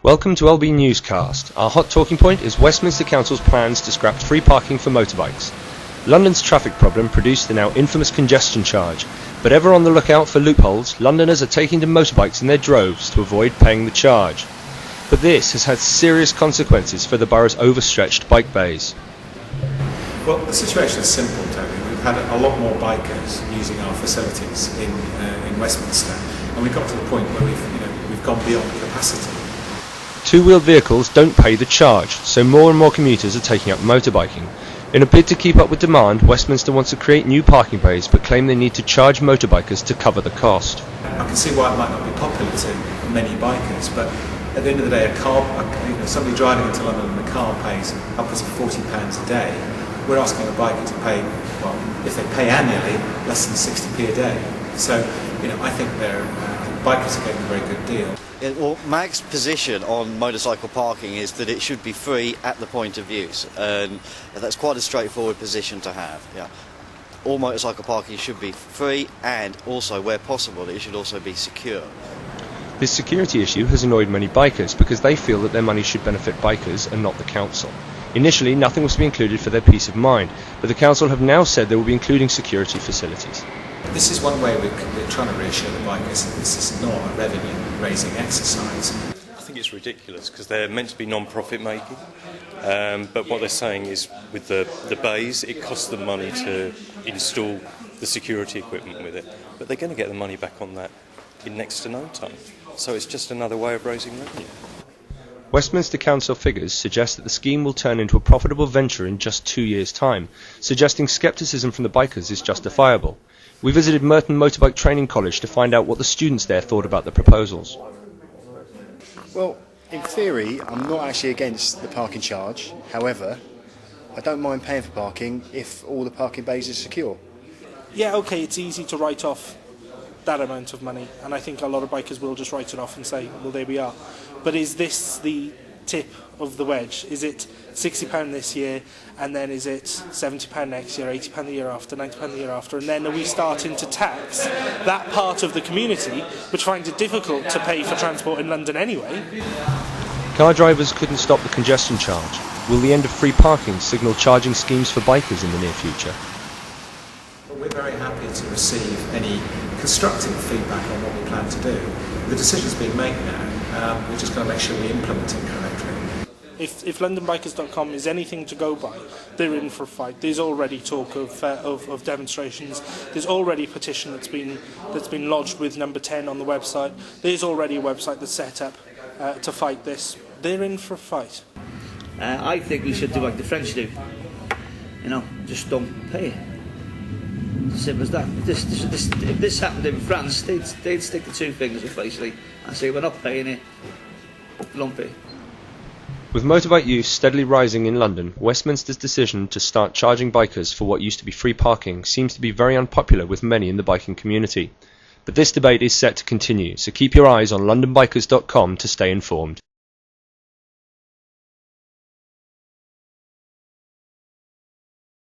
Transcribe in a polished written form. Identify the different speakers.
Speaker 1: Welcome to LB Newscast. Our hot talking point is Westminster Council's plans to scrap free parking for motorbikes. London's traffic problem produced the now infamous congestion charge, but ever on the lookout for loopholes, Londoners are taking to motorbikes in their droves to avoid paying the charge. But this has had serious consequences for the borough's overstretched bike bays.
Speaker 2: Well, the situation is simple, Tony. We've had a lot more bikers using our facilities in Westminster, and we've got to the point where we've gone beyond capacity.
Speaker 1: Two-wheeled vehicles don't pay the charge, so more and more commuters are taking up motorbiking. In a bid to keep up with demand, Westminster wants to create new parking bays but claim they need to charge motorbikers to cover the cost.
Speaker 2: I can see why it might not be popular to many bikers, but at the end of the day, somebody driving into London in a car pays upwards of £40 a day. We're asking a biker to pay, well, if they pay annually, less than 60p a day. So, I think bikers are getting a very good deal.
Speaker 3: Well, MAG's position on motorcycle parking is that it should be free at the point of use, and that's quite a straightforward position to have. Yeah. All motorcycle parking should be free, and also, where possible, it should also be secure.
Speaker 1: This security issue has annoyed many bikers because they feel that their money should benefit bikers and not the council. Initially, nothing was to be included for their peace of mind, but the council have now said they will be including security facilities.
Speaker 2: This is one way we're trying to reassure the bikers that this is not a revenue-raising exercise.
Speaker 4: I think it's ridiculous because they're meant to be non-profit making, but what they're saying is with the bays, it costs them money to install the security equipment with it, but they're going to get the money back on that in next to no time. So it's just another way of raising revenue.
Speaker 1: Westminster Council figures suggest that the scheme will turn into a profitable venture in just 2 years' time, suggesting scepticism from the bikers is justifiable. We visited Merton Motorbike Training College to find out what the students there thought about the proposals.
Speaker 5: Well, in theory, I'm not actually against the parking charge. However, I don't mind paying for parking if all the parking bays are secure.
Speaker 6: Yeah, okay, it's easy to write off that amount of money, and I think a lot of bikers will just write it off and say, well, there we are. But is this the tip of the wedge? Is it £60 this year, and then is it £70 next year, £80 the year after, £90 the year after, and then are we starting to tax that part of the community which finds it difficult to pay for transport in London anyway?
Speaker 1: Car drivers couldn't stop the congestion charge. Will the end of free parking signal charging schemes for bikers in the near future?
Speaker 2: Well, we're very happy to receive any constructive feedback on what we plan to do. The decision's being made now. We're just going to make sure we implement it correctly.
Speaker 6: If LondonBikers.com is anything to go by, they're in for a fight. There's already talk of demonstrations. There's already a petition that's been lodged with number 10 on the website. There's already a website that's set up to fight this. They're in for a fight.
Speaker 7: I think we should do like the French do. Just don't pay. Simple as that. If this happened in France, they'd stick the two fingers up basically and say we're not paying it. Lumpy.
Speaker 1: With motorbike use steadily rising in London, Westminster's decision to start charging bikers for what used to be free parking seems to be very unpopular with many in the biking community. But this debate is set to continue, so keep your eyes on LondonBikers.com to stay informed.